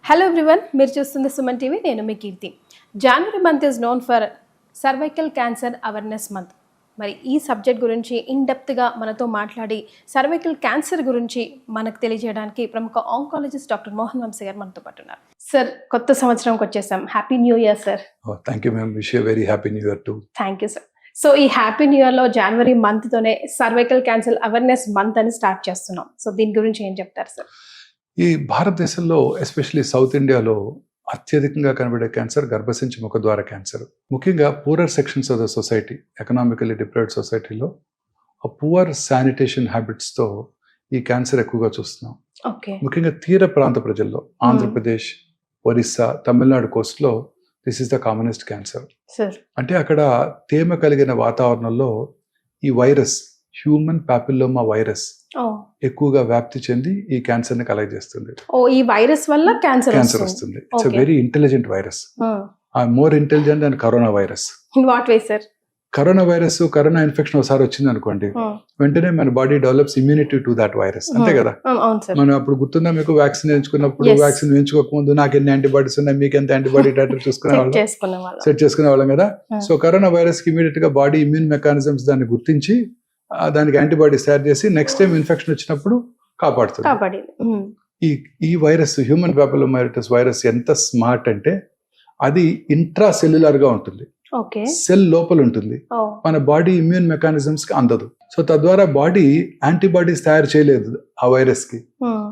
Hello everyone, మీరు చూస్తుంది Suman TV. నేను మీ Keerthi. January month is known for cervical cancer awareness month. మరి ఈ సబ్జెక్ట్ గురించి ఇన్డెప్త్గా మనతో మాట్లాడి సర్వైకల్ క్యాన్సర్ గురించి మనకు తెలియజేయడానికి ప్రముఖ ఆంకాలజిస్ట్ డాక్టర్ మోహన్ వంశీ గారు మనతో పాటు ఉన్నారు. సార్, కొత్త సంవత్సరంకి వచ్చేసాం. Happy new year sir. Thank you ma'am. Wish you very happy new year to. Thank you sir. So ఈ హ్యాపీ న్యూ ఇయర్లో జనవరి మంత్తోనే సర్వైకల్ క్యాన్సర్ అవేర్నెస్ మంత్ అని స్టార్ట్ చేస్తున్నాం. సో దీని గురించి ఏం చెప్తారు సార్? ఈ భారతదేశంలో ఎస్పెషల్లీ సౌత్ ఇండియాలో అత్యధికంగా కనబడే క్యాన్సర్ గర్భసంచి ముఖద్వార క్యాన్సర్. ముఖ్యంగా poorer sections of the society, economically deprived సొసైటీలో ఆ పూర్ శానిటేషన్ హ్యాబిట్స్తో ఈ క్యాన్సర్ ఎక్కువగా చూస్తున్నాం. ముఖ్యంగా తీర ప్రాంత ప్రజల్లో ఆంధ్రప్రదేశ్, ఒరిస్సా, తమిళనాడు కోస్ట్లో this is the commonest cancer. అంటే అక్కడ తేమ కలిగిన వాతావరణంలో ఈ వైరస్, హ్యూమన్ పాపిల్లోమా వైరస్ ఎక్కువగా వ్యాప్తి చెంది ఈ క్యాన్సర్ ని కలగజేస్తుంది. ఈ వైరస్ వల్ల క్యాన్సర్ వస్తుంది. It's very intelligent virus, more intelligent than corona virus. What way sir? Corona virus, corona infection ఒకసారి వచ్చింది అనుకోండి, వెంటనే మన body develops immunity to that virus. అంతే కదా? మనం అప్పుడు గుర్తుందా మీకు, వ్యాక్సిన్ వేయించుకున్నప్పుడు వ్యాక్సిన్ వేయించుకోకముందు నాకు ఎన్ని యాంటీబాడీస్ ఉన్నాయి, మీకు ఎంత యాంటీబాడీ టైటర్ సెట్ చేసుకునే వాళ్ళం కదా. సో కరోనా వైరస్ కి ఇమీడియట్ గా బాడీ ఇమ్యూన్ మెకానిజమ్స్ దాన్ని గుర్తించి దానికి యాంటీబాడీస్ తయారు చేసి నెక్స్ట్ టైం ఇన్ఫెక్షన్ వచ్చినప్పుడు కాపాడుతుంది. ఈ వైరస్, హ్యూమన్ పాపిలోమావిరిస్ వైరస్ ఎంత స్మార్ట్ అంటే అది ఇంట్రా సెల్యులర్ గా ఉంటుంది, సెల్ లోపల ఉంటుంది, మన బాడీ ఇమ్యూన్ మెకానిజమ్స్ కి అందదు. సో తద్వారా బాడీ యాంటీబాడీస్ తయారు చేయలేదు ఆ వైరస్ కి.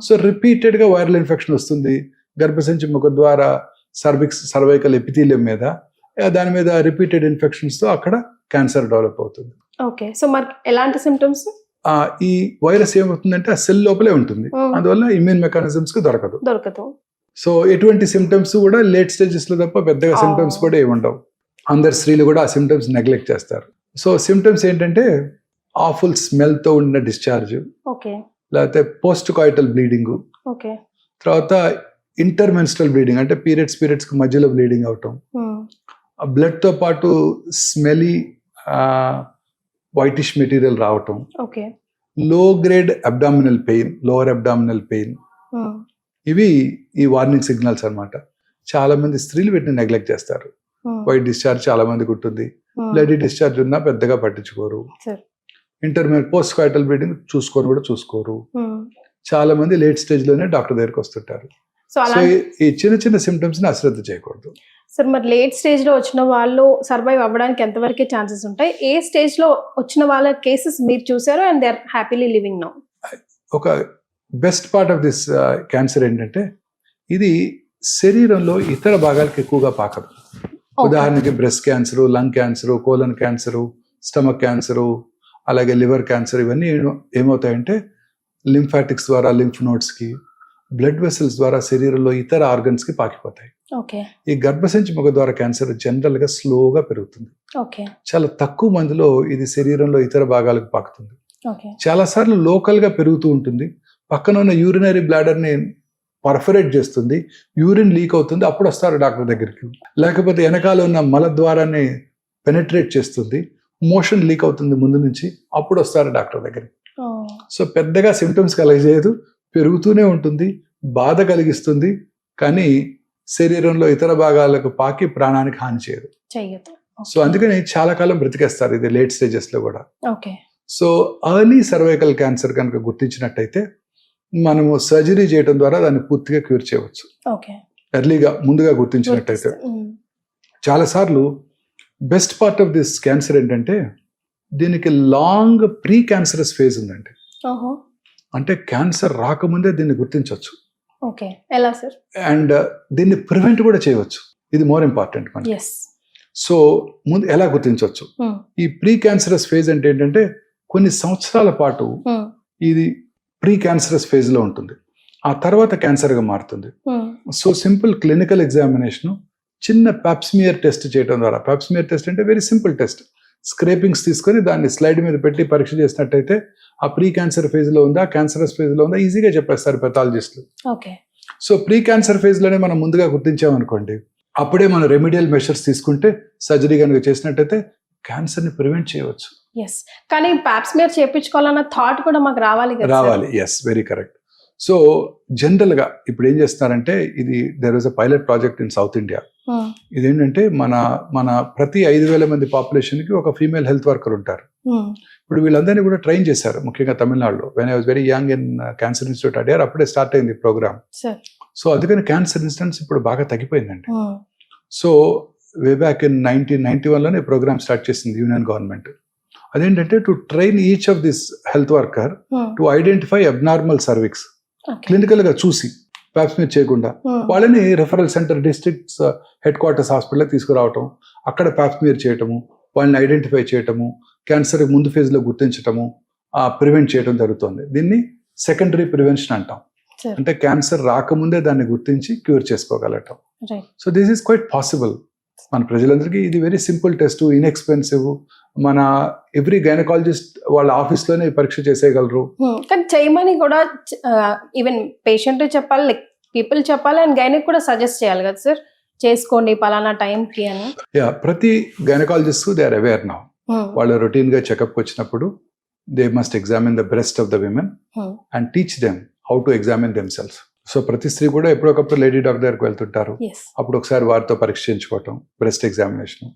సో రిపీటెడ్ గా వైరల్ ఇన్ఫెక్షన్ వస్తుంది గర్భసంచి ముఖ ద్వారా సర్వైకల్ ఎపిథీలియం మీద. దాని మీద రిపీటెడ్ ఇన్ఫెక్షన్స్ తో అక్కడ క్యాన్సర్ డెవలప్ అవుతుంది. ఓకే, సో మరి ఎలాంటి సిమ్టమ్స్? ఈ వైరస్ ఏమవుతుందంటే ఆ సెల్ లోపలే ఉంటుంది, అందువల్ల ఇమ్యూన్ మెకానిజమ్స్ కి దొరకదు. సో ఎటువంటి సిమ్టమ్స్ కూడా లేట్ స్టేజెస్ లో తప్ప పెద్దగా సిమ్టమ్స్ కూడా ఏముండవు. అందరు స్త్రీలు కూడా ఆ సిమ్టమ్స్ నెగ్లెక్ట్ చేస్తారు. సో సిమ్టమ్స్ ఏంటంటే ఆఫుల్ స్మెల్ తో ఉన్న డిశ్చార్జ్, లేకపోతే పోస్ట్ కాయిటల్ బ్లీడింగ్, తర్వాత ఇంటర్మెన్స్ట్రల్ బ్లీడింగ్ అంటే పీరియడ్స్ కి మధ్యలో బ్లీడింగ్ అవటం, బ్లడ్ తో పాటు స్మెలీ వైటిష్ మెటీరియల్ రావటం, లో grade abdominal pain, lower abdominal pain, ఇవి ఈ వార్నింగ్ సిగ్నల్స్ అన్నమాట. చాలా మంది స్త్రీలు వీటిని నెగ్లెక్ట్ చేస్తారు. వైట్ డిశ్చార్జ్ చాలా మందికి ఉంటుంది, బ్లడీ డిశ్చార్జ్ ఉన్నా పెద్దగా పట్టించుకోరు. పోస్ట్ కాయిటల్ బ్లీడింగ్ చూసుకోరు. చాలా మంది లేట్ స్టేజ్ లోనే డాక్టర్ దగ్గరికి వస్తుంటారు. సో ఈ చిన్న సిమ్టమ్స్ ని అశ్రద్ధ చేయకూడదు. సార్, మరి లేట్ స్టేజ్ లో వచ్చిన వాళ్ళు సర్వైవ్ అవ్వడానికి ఎంతవరకు ఛాన్సెస్ ఉంటాయి? ఏ స్టేజ్ లో వచ్చిన వాళ్ళ కేసెస్ మీరు చూసారు and they are happily living now? ఒక best part of this cancer ఏంటంటే ఇది శరీరంలో ఇతర భాగాలకు ఎక్కువగా పాకదు. ఉదాహరణకి breast cancer, lung cancer, colon cancer, stomach cancer, అలాగే లివర్ క్యాన్సర్, ఇవన్నీ ఏమవుతాయంటే లింఫాటిక్స్ ద్వారా లింఫ్ నోడ్స్ కి, బ్లడ్ వెసల్స్ ద్వారా శరీరంలో ఇతర ఆర్గన్స్ కి పాకిపోతాయి. ఈ గర్భసంచి ముఖ ద్వారా క్యాన్సర్ జనరల్ గా స్లోగా పెరుగుతుంది. చాలా తక్కువ మందిలో ఇది శరీరంలో ఇతర భాగాలకు పాకుతుంది. చాలా సార్లు లోకల్ గా పెరుగుతూ ఉంటుంది, పక్కన ఉన్న యూరినరీ బ్లాడర్ ని పర్ఫరేట్ చేస్తుంది, యూరిన్ లీక్ అవుతుంది, అప్పుడు వస్తారు డాక్టర్ దగ్గరికి. లేకపోతే వెనకాల ఉన్న మల ద్వారాన్ని పెనట్రేట్ చేస్తుంది, మోషన్ లీక్ అవుతుంది ముందు నుంచి, అప్పుడు వస్తారు డాక్టర్ దగ్గరికి. సో పెద్దగా సిమ్టమ్స్ కలగజేయదు, పెరుగుతూనే ఉంటుంది, బాధ కలిగిస్తుంది, కానీ శరీరంలో ఇతర భాగాలకు పాకి ప్రాణానికి హాని చేయదు. సో అందుకని చాలా కాలం బ్రతికేస్తారు ఇది లేట్ స్టేజెస్ లో కూడా. సో ఎర్లీ సర్వైకల్ క్యాన్సర్ కనుక గుర్తించినట్టయితే మనము సర్జరీ చేయడం ద్వారా దాన్ని పూర్తిగా క్యూర్ చేయవచ్చు. ఎర్లీగా ముందుగా గుర్తించినట్టయితే. చాలా సార్లు best part of this cancer ఏంటంటే దీనికి లాంగ్ ప్రీ క్యాన్సరస్ ఫేజ్ ఉందండి. అంటే క్యాన్సర్ రాకముందే దీన్ని గుర్తించవచ్చు. అండ్ దీన్ని ప్రివెంట్ కూడా చేయవచ్చు. ఇది మోర్ ఇంపార్టెంట్ మనకి. సో ముందు ఎలా గుర్తించవచ్చు? ఈ ప్రీ క్యాన్సరస్ ఫేజ్ అంటే ఏంటంటే కొన్ని సంవత్సరాల పాటు ఇది ప్రీ క్యాన్సరస్ ఫేజ్ లో ఉంటుంది, ఆ తర్వాత క్యాన్సర్ గా మారుతుంది. సో సింపుల్ క్లినికల్ ఎగ్జామినేషన్, చిన్న పాప్స్మియర్ టెస్ట్ చేయడం ద్వారా, పాప్స్మియర్ టెస్ట్ అంటే వెరీ సింపుల్ టెస్ట్, స్క్రేపింగ్స్ తీసుకొని దాన్ని స్లైడ్ మీద పెట్టి పరీక్ష చేసినట్టయితే ఆ ప్రీ క్యాన్సర్ ఫేజ్ లో ఉందా, క్యాన్సరస్ ఫేజ్ లో ఉందా ఈజీగా చెప్పేస్తారు పెథాలజిస్టులు. సో ప్రీ క్యాన్సర్ ఫేజ్ లోనే మనం ముందుగా గుర్తించామనుకోండి, అప్పుడే మనం రెమిడియల్ మెషర్స్ తీసుకుంటే, సర్జరీ కనుక చేసినట్టయితే క్యాన్సర్ ని ప్రివెంట్ చేయవచ్చు. కానీ పాప్స్మియర్ చేయించుకోవాలన్న థాట్ కూడా మాకు రావాలి. Yes, very correct. సో జనరల్గా ఇప్పుడు ఏం చేస్తున్నారంటే ఇది there was a pilot project in south India. ఇదేంటంటే మన ప్రతి 5,000 మంది పాపులేషన్కి ఒక ఫీమేల్ హెల్త్ వర్కర్ ఉంటారు. ఇప్పుడు వీళ్ళందరినీ కూడా ట్రైన్ చేశారు, ముఖ్యంగా తమిళనాడులో. When I was very young in cancer institute Adyar, అప్పుడే స్టార్ట్ అయింది ప్రోగ్రామ్. సో అందుకని క్యాన్సర్ ఇన్సిడెంట్స్ ఇప్పుడు బాగా తగ్గిపోయిందండి. సో వే బ్యాక్ ఇన్ 1991లోనే ప్రోగ్రామ్ స్టార్ట్ చేసింది యూనియన్ గవర్నమెంట్. అదేంటంటే to train each of this health worker to identify abnormal cervix, క్లినికల్గా చూసి ప్యాప్స్మియర్ చేయకుండా వాళ్ళని referral centre districts headquarters హాస్పిటల్కి తీసుకురావటం, అక్కడ ప్యాప్స్మియర్ చేయటము, వాళ్ళని ఐడెంటిఫై చేయటము, క్యాన్సర్ ముందు ఫేజ్లో గుర్తించటము, ప్రివెంట్ చేయడం జరుగుతుంది. దీన్ని సెకండరీ ప్రివెన్షన్ అంటాం. అంటే క్యాన్సర్ రాకముందే దాన్ని గుర్తించి క్యూర్ చేసుకోగలటం. So this is quite possible. మన ప్రజలందరికీ ఇది వెరీ సింపుల్ టెస్ట్, ఇన్ఎక్స్పెన్సివ్. మన ఎవ్రీ గైనకాలజిస్ట్ వాళ్ళ ఆఫీస్లోనే పరీక్ష చేసేయగలరు. కానీ చేయమని కూడా ఈవెన్ పేషెంట్ చెప్పాలి, లైక్ పీపుల్ చెప్పాలి, అండ్ గైనక్ కూడా సజెస్ట్ చేయాలి కదా సార్, చేసుకోండి పలానా టైంకి అని. ప్రతి gynaecologist they are aware now. వాళ్ళు రొటీన్గా చెకప్కి వచ్చినప్పుడు they must examine the breast of the women and teach them how to examine them self. So ప్రతి స్త్రీ కూడా ఎప్పుడొకప్పుడు లేడీ డాక్టర్ దగ్గరికి వెళ్తుంటారు. అప్పుడు ఒకసారి వారితో పరీక్ష చేయించుకోవటం, బ్రెస్ట్ ఎగ్జామినేషన్,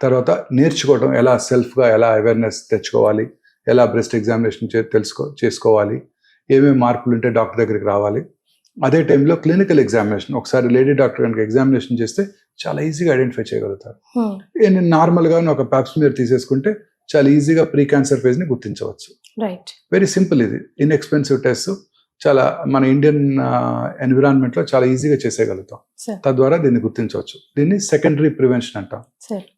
తర్వాత నేర్చుకోవటం ఎలా సెల్ఫ్గా ఎలా అవేర్నెస్ తెచ్చుకోవాలి, ఎలా బ్రెస్ట్ ఎగ్జామినేషన్ చేసుకోవాలి, ఏమేమి మార్పులు ఉంటే డాక్టర్ దగ్గరికి రావాలి. అదే టైంలో క్లినికల్ ఎగ్జామినేషన్, ఒకసారి లేడీ డాక్టర్ కనుక ఎగ్జామినేషన్ చేస్తే చాలా ఈజీగా ఐడెంటిఫై చేయగలుగుతారు. నార్మల్గా ఒక ప్యాప్స్మియర్ తీసేసుకుంటే చాలా ఈజీగా ప్రీ క్యాన్సర్ ఫేజ్ని గుర్తించవచ్చు. వెరీ సింపుల్, ఇది ఇన్ఎక్స్పెన్సివ్ టెస్ట్. చాలా మన ఇండియన్ ఎన్విరాన్మెంట్లో చాలా ఈజీగా చేసేయగలుగుతాం. తద్వారా దీన్ని గుర్తించవచ్చు. దీన్ని సెకండరీ ప్రివెన్షన్ అంటాం.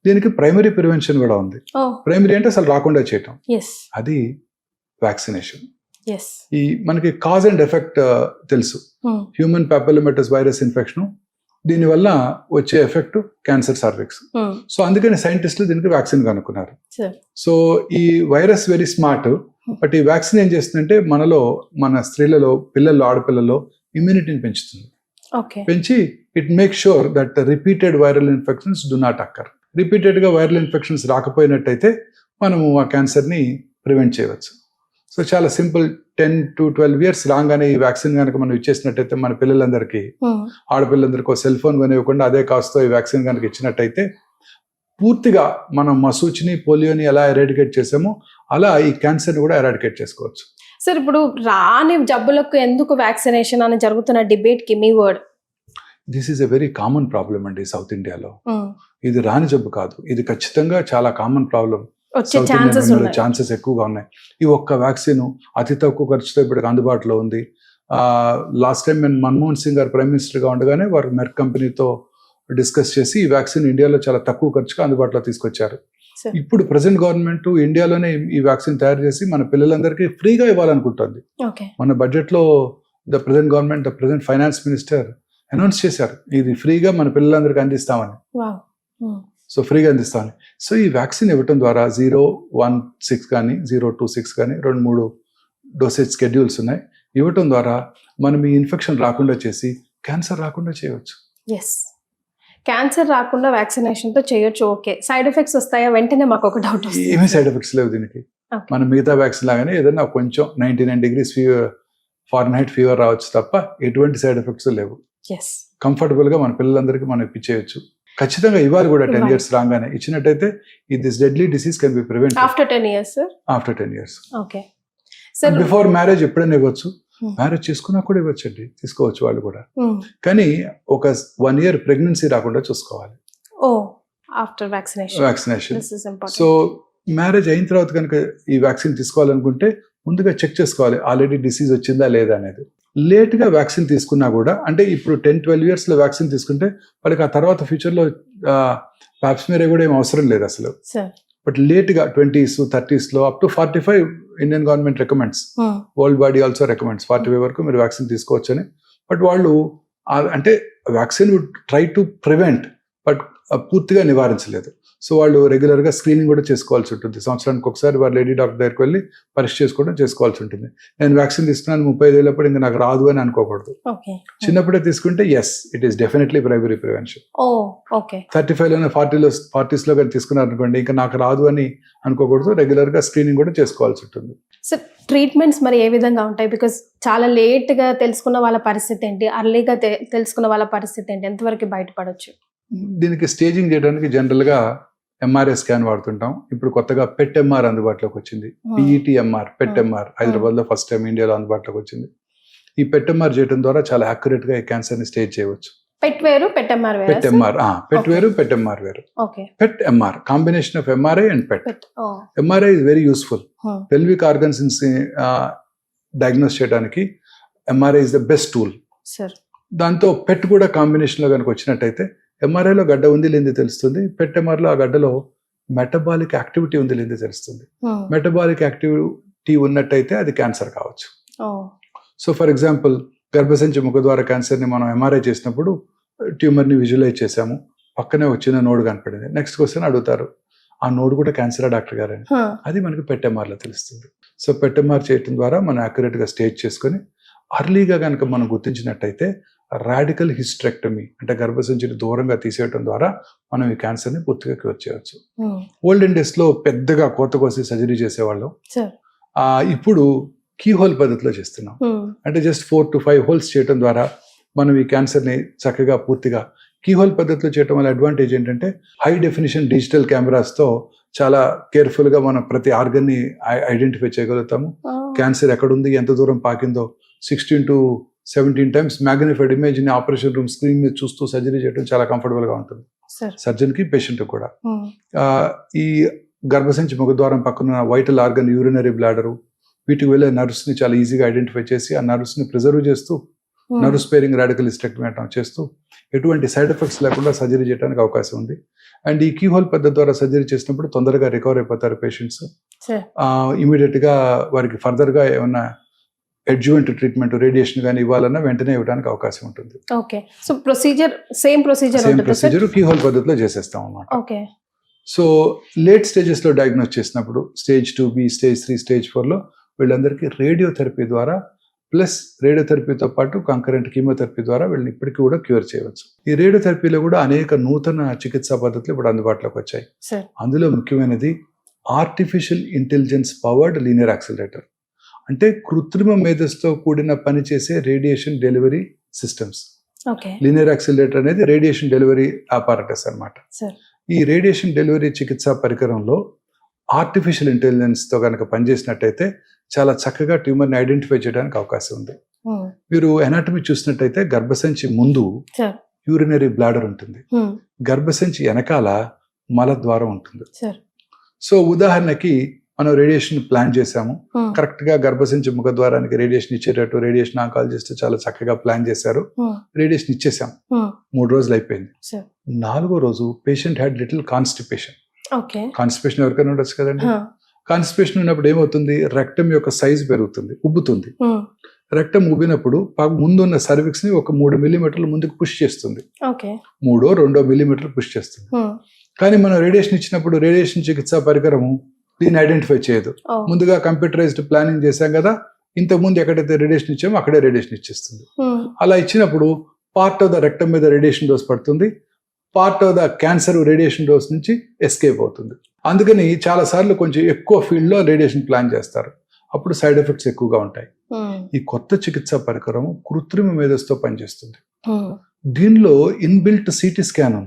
దీనికి ప్రైమరీ ప్రివెన్షన్ కూడా ఉంది. ప్రైమరీ అంటే అసలు రాకుండా చేయటం, అది వ్యాక్సినేషన్. ఈ మనకి కాజ్ అండ్ ఎఫెక్ట్ తెలుసు. హ్యూమన్ పాపిలోమాటస్ వైరస్ ఇన్ఫెక్షన్, దీనివల్ల వచ్చే ఎఫెక్ట్ క్యాన్సర్ సర్విక్స్. సో అందుకని సైంటిస్టులు దీనికి వ్యాక్సిన్ కనుక్కున్నారు. సో ఈ వైరస్ వెరీ స్మార్ట్. బట్ ఈ వ్యాక్సిన్ ఏం చేస్తుందంటే మనలో, మన స్త్రీలలో, పిల్లల్లో, ఆడపిల్లల్లో ఇమ్యూనిటీని పెంచుతుంది. పెంచి it make sure that repeated viral infections do not అక్కర్. రిపీటెడ్గా వైరల్ ఇన్ఫెక్షన్స్ రాకపోయినట్టయితే మనము ఆ క్యాన్సర్ని ప్రివెంట్ చేయవచ్చు. సో చాలా సింపుల్. 10 to 12 years రాగానే ఈ వ్యాక్సిన్ కనుక మనం ఇచ్చేసినట్టయితే మన పిల్లలందరికీ, ఆడపిల్లలందరికీ సెల్ ఫోన్ కొనివ్వకుండా అదే కాస్తో ఈ వ్యాక్సిన్ కనుక ఇచ్చినట్టయితే పూర్తిగా మనం మసూచిని, పోలియోని ఎలా ఎరాడికేట్ చేసామో అలా ఈ క్యాన్సర్ని కూడా ఎరాడికేట్ చేసుకోవచ్చు. సార్ ఇప్పుడు రాని జబ్బులకు ఎందుకు వ్యాక్సినేషన్ అని జరుగుతున్న డిబేట్కి మీ word? This is a very common problem అండి సౌత్ ఇండియాలో. ఇది రాని జబ్బు కాదు, ఇది ఖచ్చితంగా చాలా కామన్ ప్రాబ్లం. ఛాన్సెస్ ఎక్కువగా ఉన్నాయి. ఈ ఒక్క వ్యాక్సిన్ అతి తక్కువ ఖర్చుతో ఇప్పుడు అందుబాటులో ఉంది. లాస్ట్ టైం నేను మన్మోహన్ సింగ్ గారు ప్రైమ్ మినిస్టర్గా ఉండగానే వారు మెర్క్ కంపెనీతో డిస్కస్ చేసి ఈ వ్యాక్సిన్ ఇండియాలో చాలా తక్కువ ఖర్చుగా అందుబాటులో తీసుకొచ్చారు. ఇప్పుడు ప్రెసెంట్ గవర్నమెంట్ ఇండియాలోనే ఈ వ్యాక్సిన్ తయారు చేసి మన పిల్లలందరికీ ఫ్రీగా ఇవ్వాలనుకుంటుంది. మన బడ్జెట్లో the present finance minister announce చేశారు, ఇది ఫ్రీగా మన పిల్లలందరికీ అందిస్తామని. సో ఫ్రీగా అందిస్తామని. సో ఈ వ్యాక్సిన్ ఇవ్వటం ద్వారా 016 కానీ 026 కానీ 2-3 డోసేజ్ స్కెడ్యూల్స్ ఉన్నాయి. ఇవ్వటం ద్వారా మనం ఈ ఇన్ఫెక్షన్ రాకుండా చేసి క్యాన్సర్ రాకుండా చేయవచ్చు. క్యాన్సర్ రాకుండా వ్యాక్సినేషన్తో చేయొచ్చు. ఓకే, సైడ్ ఎఫెక్ట్స్ వస్తాయా? వెంటనే మాకు ఒక డౌట్ వస్తుంది. ఏమీ సైడ్ ఎఫెక్ట్స్ లేవు దీనికి. మనం మిగతా వ్యాక్సిన్ లాగానే ఏదైనా కొంచెం 99 degrees ఫారెన్హైట్ ఫీవర్ రావచ్చు తప్ప ఎటువంటి సైడ్ ఎఫెక్ట్స్ లేవు. కంఫర్టబుల్గా మన పిల్లలందరికీ మనం ఇప్పించేయచ్చు. ఖచ్చితంగా ఇవ్వాలి కూడా. 10 years రాగానే ఇచ్చినట్టయితే this deadly disease can be prevented after 10 years. After 10 years. Okay. Before marriage ఎప్పుడైనా ఇవ్వచ్చు, మ్యారేజ్ చేసుకున్నా కూడా ఇవ్వచ్చండి, తీసుకోవచ్చు వాళ్ళు కూడా. కానీ ఒక 1 year ప్రెగ్నెన్సీ రాకుండా చూసుకోవాలి. After vaccination. సో మ్యారేజ్ అయిన తర్వాత కనుక ఈ వ్యాక్సిన్ తీసుకోవాలనుకుంటే ముందుగా చెక్ చేసుకోవాలి ఆల్రెడీ డిసీజ్ వచ్చిందా లేదా అనేది. లేట్గా వ్యాక్సిన్ తీసుకున్నా కూడా, అంటే ఇప్పుడు 10-12 years వ్యాక్సిన్ తీసుకుంటే వాళ్ళకి ఆ తర్వాత ఫ్యూచర్లో పాప్స్మియర్ కూడా ఏం అవసరం లేదు అసలు. బట్ లేట్గా 20s 30s up to 45 Indian government recommends, world body also recommends 45 వరకు మీరు వ్యాక్సిన్ తీసుకోవచ్చు అని. బట్ వాళ్ళు అంటే vaccine would try to prevent, but పూర్తిగా నివారించలేదు. సో వాళ్ళు రెగ్యులర్గా స్క్రీనింగ్ కూడా చేసుకోవాల్సి ఉంటుంది. సంవత్సరానికి ఒకసారి వారు లేడీ డాక్టర్ దగ్గరికి వెళ్ళి పరీక్ష చేసుకోవాల్సి ఉంటుంది. నేను వ్యాక్సిన్ తీసుకున్నాను 35 ఏళ్ళప్పుడు ఇంకా నాకు రాదు అని అనుకోకూడదు. చిన్నప్పుడే తీసుకుంటే yes, it is definitely primary prevention. 35 40s కానీ తీసుకున్నారు అనుకోండి, ఇంకా నాకు రాదు అని అనుకోకూడదు. రెగ్యులర్గా స్క్రీనింగ్ కూడా చేసుకోవాల్సి ఉంటుంది. సో ట్రీట్మెంట్స్ మరి ఏ విధంగా ఉంటాయి? బికాస్ చాలా లేట్గా తెలుసుకున్న వాళ్ళ పరిస్థితి ఏంటి, అర్లీగా తెలుసుకున్న వాళ్ళ పరిస్థితి ఏంటి, ఎంతవరకు బయటపడవచ్చు? దీనికి స్టేజింగ్ చేయడానికి జనరల్గా ఎంఆర్ఐ స్కాన్ వాడుతుంటాం. ఇప్పుడు కొత్తగా పెట్ ఎంఆర్ అందుబాటులోకి వచ్చింది. పిఈటి ఎంఆర్, పెట్ ఎంఆర్ హైదరాబాద్లో ఫస్ట్ టైం ఇండియాలో అందుబాటులోకి వచ్చింది. ఈ పెట్ ఎంఆర్ చేయడం ద్వారా చాలా యాక్యురేట్గా ఈ క్యాన్సర్ని స్టేజ్ చేయవచ్చు. పెట్ వేరు, పెట్ ఎంఆర్ వేరు. పెట్ ఎంఆర్, పెట్ వేరు, పెట్ ఎంఆర్ వేరు. Okay. PET MR combination of MRI and PET. MRI is very useful. Pelvic organs diagnose చేయడానికి MRI is the best tool. దాంతో పెట్ కూడా కాంబినేషన్ లో కనుక వచ్చినట్టయితే ఎంఆర్ఐలో గడ్డ ఉంది లేనిది తెలుస్తుంది, పెట్ ఎంఆర్లో ఆ గడ్డలో మెటబాలిక్ యాక్టివిటీ ఉంది లేనిది తెలుస్తుంది. మెటబాలిక్ యాక్టివిటీ ఉన్నట్టయితే అది క్యాన్సర్ కావచ్చు. సో ఫర్ ఎగ్జాంపుల్ గర్భసంచి ముఖద్వార క్యాన్సర్ని మనం ఎంఆర్ఐ చేసినప్పుడు ట్యూమర్ని విజువలైజ్ చేసాము, పక్కనే వచ్చిన నోడ్ కనపడింది. నెక్స్ట్ క్వశ్చన్ అడుగుతారు, ఆ నోడ్ కూడా క్యాన్సరా డాక్టర్ గారు అని. అది మనకి పెట్ ఎంఆర్లో తెలుస్తుంది. సో పెట్ ఎంఆర్ చేయడం ద్వారా మనం యాక్యురేట్గా స్టేజ్ చేసుకొని అర్లీగా కనుక మనం గుర్తించినట్టయితే రాడికల్ హిస్టరెక్టమీ అంటే గర్భసంచిని దూరంగా తీసేయడం ద్వారా మనం ఈ క్యాన్సర్ని పూర్తిగా క్యూర్ చేయవచ్చు. ఓల్డెన్ డేస్లో పెద్దగా కోత కోసి సర్జరీ చేసేవాళ్ళం. ఇప్పుడు కీహోల్ పద్ధతిలో చేస్తున్నాం. అంటే జస్ట్ 4 to 5 హోల్స్ చేయడం ద్వారా మనం ఈ క్యాన్సర్ని చక్కగా పూర్తిగా కీహోల్ పద్ధతిలో చేయడం వల్ల అడ్వాంటేజ్ ఏంటంటే హై డెఫినిషన్ డిజిటల్ కెమెరాస్తో చాలా కేర్ఫుల్గా మనం ప్రతి ఆర్గన్ని ఐడెంటిఫై చేయగలుగుతాము. క్యాన్సర్ ఎక్కడుంది, ఎంత దూరం పాకిందో 16 to 17 times మ్యాగ్నిఫైడ్ ఇమేజ్ని ఆపరేషన్ రూమ్ స్క్రీన్ మీద చూస్తూ సర్జరీ చేయడం చాలా కంఫర్టబుల్గా ఉంటుంది సర్జన్కి, పేషెంట్ కూడా. ఈ గర్భసంచి ముఖద్వారం పక్కన వైటల్ ఆర్గన్, యూరినరీ బ్లాడరు, వీటికి వెళ్ళే నర్వ్స్ని చాలా ఈజీగా ఐడెంటిఫై చేసి ఆ నర్వ్స్ని ప్రిజర్వ్ చేస్తూ నర్వ్ స్పేరింగ్ రాడికల్ హిస్టెక్టమీ చేస్తూ ఎటువంటి సైడ్ ఎఫెక్ట్స్ లేకుండా సర్జరీ చేయడానికి అవకాశం ఉంది. అండ్ ఈ కీహోల్ పద్ధతి ద్వారా సర్జరీ చేసినప్పుడు తొందరగా రికవర్ అయిపోతారు పేషెంట్స్. ఇమీడియట్గా వారికి ఫర్దర్గా ఏమన్నా అడ్జువెంట్ ట్రీట్మెంట్, రేడియేషన్ కానీ ఇవ్వాలన్నా వెంటనే ఇవ్వడానికి అవకాశం ఉంటుంది. Okay. So procedure same procedure keyhole పద్ధతిలో చేసేస్తాం అన్నమాట. ఓకే. సో లేట్ స్టేజెస్లో డయాగ్నోస్ చేసినప్పుడు స్టేజ్ 2B, స్టేజ్ 3, స్టేజ్ 4లో వీళ్ళందరికీ రేడియోథెరపీ ద్వారా ప్లస్ రేడియోథెరపీతో పాటు కంకరెంట్ కీమోథెరపీ ద్వారా వీళ్ళని ఇప్పటికీ కూడా క్యూర్ చేయవచ్చు. ఈ రేడియోథెరపీలో కూడా అనేక నూతన చికిత్సా పద్ధతులు ఇప్పుడు అందుబాటులోకి వచ్చాయి. అందులో ముఖ్యమైనది artificial intelligence powered linear accelerator. అంటే కృత్రిమ మేధస్సుతో కూడిన పనిచేసే radiation delivery systems. Linear accelerator అనేది రేడియేషన్ డెలివరీ అపారటస్ అన్నమాట. ఈ రేడియేషన్ డెలివరీ చికిత్సా పరికరంలో ఆర్టిఫిషియల్ ఇంటెలిజెన్స్తో కనుక పనిచేసినట్టయితే చాలా చక్కగా ట్యూమర్ని ఐడెంటిఫై చేయడానికి అవకాశం ఉంది. మీరు ఎనాటమీ చూసినట్టయితే గర్భసంచి ముందు యూరినరీ బ్లాడర్ ఉంటుంది, గర్భసంచి వెనకాల మలద్వారం ఉంటుంది. సో ఉదాహరణకి మనం రేడియేషన్ ప్లాన్ చేసాము, కరెక్ట్ గా గర్భసంచి ముఖద్వారానికి రేడియేషన్ ఇచ్చేటట్టు రేడియేషన్ ఆంకాలజిస్ట్ చాలా చక్కగా ప్లాన్ చేశారు. రేడియేషన్ ఇచ్చేసాం, 3 రోజులు అయిపోయింది. 4వ రోజు patient had little constipation. Constipation ఎవరికైనా ఉండొచ్చు కదండి. కాన్స్టిపేషన్ ఉన్నప్పుడు ఏమవుతుంది, రెక్టమ్ యొక్క సైజ్ పెరుగుతుంది, ఉబ్బుతుంది. రెక్టమ్ ఉబ్బినప్పుడు ముందున్న సర్విక్స్ ని ఒక 3 మిల్లీమీటర్లు ముందుకు పుష్ చేస్తుంది, 2 మిల్లీమీటర్లు పుష్ చేస్తుంది. కానీ మనం రేడియేషన్ ఇచ్చినప్పుడు రేడియేషన్ చికిత్సా పరికరము దీన్ని ఐడెంటిఫై చేయదు. ముందుగా కంప్యూటరైజ్డ్ ప్లానింగ్ చేశాం కదా, ఇంతకుముందు ఎక్కడైతే రేడియేషన్ ఇచ్చామో అక్కడే రేడియేషన్ ఇచ్చేస్తుంది. అలా ఇచ్చినప్పుడు పార్ట్ ఆఫ్ ద రెక్టమ్ మీద రేడియేషన్ డోస్ పడుతుంది, part of the cancer radiation dose నుంచి ఎస్కేప్ అవుతుంది. అందుకని చాలా సార్లు కొంచెం ఎక్కువ ఫీల్డ్ లో రేడియేషన్ ప్లాన్ చేస్తారు, అప్పుడు సైడ్ ఎఫెక్ట్స్ ఎక్కువగా ఉంటాయి. ఈ కొత్త చికిత్సా పరికరం కృత్రిమ మేధస్సుతో పనిచేస్తుంది. దీనిలో ఇన్బిల్ట్ సిటీ స్కాన్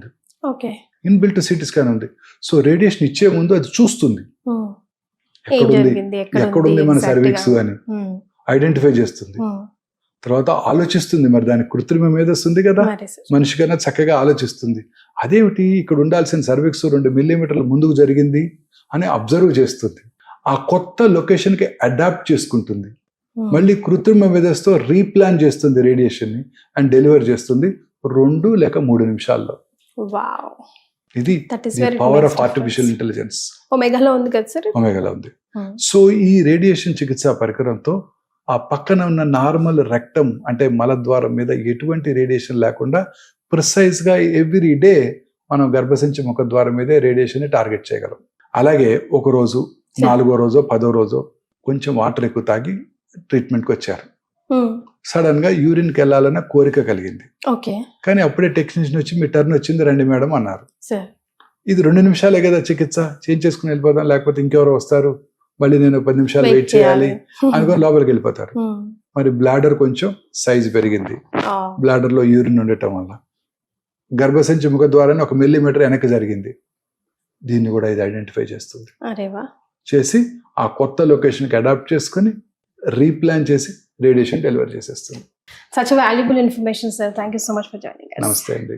ఉంది. సో రేడియేషన్ ఇచ్చే ముందు అది చూస్తుంది ఎక్కడుంది మన సర్విక్స్ అని ఐడెంటిఫై చేస్తుంది. తర్వాత ఆలోచిస్తుంది, మరి దానికి కృత్రిమ మేధస్సు ఉంది కదా, మనిషి కన్నా చక్కగా ఆలోచిస్తుంది. అదేమిటి ఇక్కడ ఉండాల్సిన సర్విక్స్ 2 మిల్లీమీటర్ల ముందుకు జరిగింది అని అబ్జర్వ్ చేస్తుంది. ఆ కొత్త లొకేషన్ కి అడాప్ట్ చేసుకుంటుంది. మళ్ళీ కృత్రిమ మేధస్సుతో రీప్లాన్ చేస్తుంది రేడియేషన్ ని అండ్ డెలివర్ చేస్తుంది 2 లేక 3 నిమిషాల్లో. ఇది పవర్ ఆఫ్ ఆర్టిఫిషియల్ ఇంటెలిజెన్స్. ఒమేగాలో ఉంది కదా సార్? ఒమేగాలో ఉంది. సో ఈ రేడియేషన్ చికిత్సా పరికరంతో ఆ పక్కన ఉన్న నార్మల్ రెక్టమ్ అంటే మలద్వారం మీద ఎటువంటి రేడియేషన్ లేకుండా ప్రిసైజ్ గా ఎవ్రీ డే మనం గర్భసంచి ముఖద్వారం మీదే రేడియేషన్ ని టార్గెట్ చేయగలం. అలాగే ఒక రోజు 4వ రోజో 10వ రోజో కొంచెం వాటర్ ఎక్కువ తాగి ట్రీట్మెంట్కి వచ్చారు. సడన్ గా యూరిన్కి వెళ్ళాలన్న కోరిక కలిగింది. కానీ అప్పుడే టెక్నీషియన్ వచ్చి మీ టర్న్ వచ్చింది రండి మేడం అన్నారు. ఇది 2 నిమిషాలే కదా చికిత్స, చేంజ్ చేసుకుని వెళ్ళిపోదాం, లేకపోతే ఇంకెవరో వస్తారు, మళ్ళీ నేను 10 నిమిషాలు Wait వెయిట్ చేయాలి చేయాలి. అనుకొని లోపలికి వెళ్ళిపోతారు. మరి బ్లాడర్ కొంచెం సైజ్ పెరిగింది, బ్లాడర్ లో యూరిన్ ఉండటం వల్ల గర్భసంచి ముఖ ద్వారానే 1 మిల్లీమీటర్ వెనక్కి జరిగింది. దీన్ని కూడా ఇది ఐడెంటిఫై చేస్తుంది. అరేవా, చేసి ఆ కొత్త లొకేషన్కి అడాప్ట్ చేసుకుని రీప్లాన్ చేసి రేడియేషన్ డెలివర్ చేసేస్తుంది. Such valuable information sir. Thank you so much for joining us. నమస్తే అండి.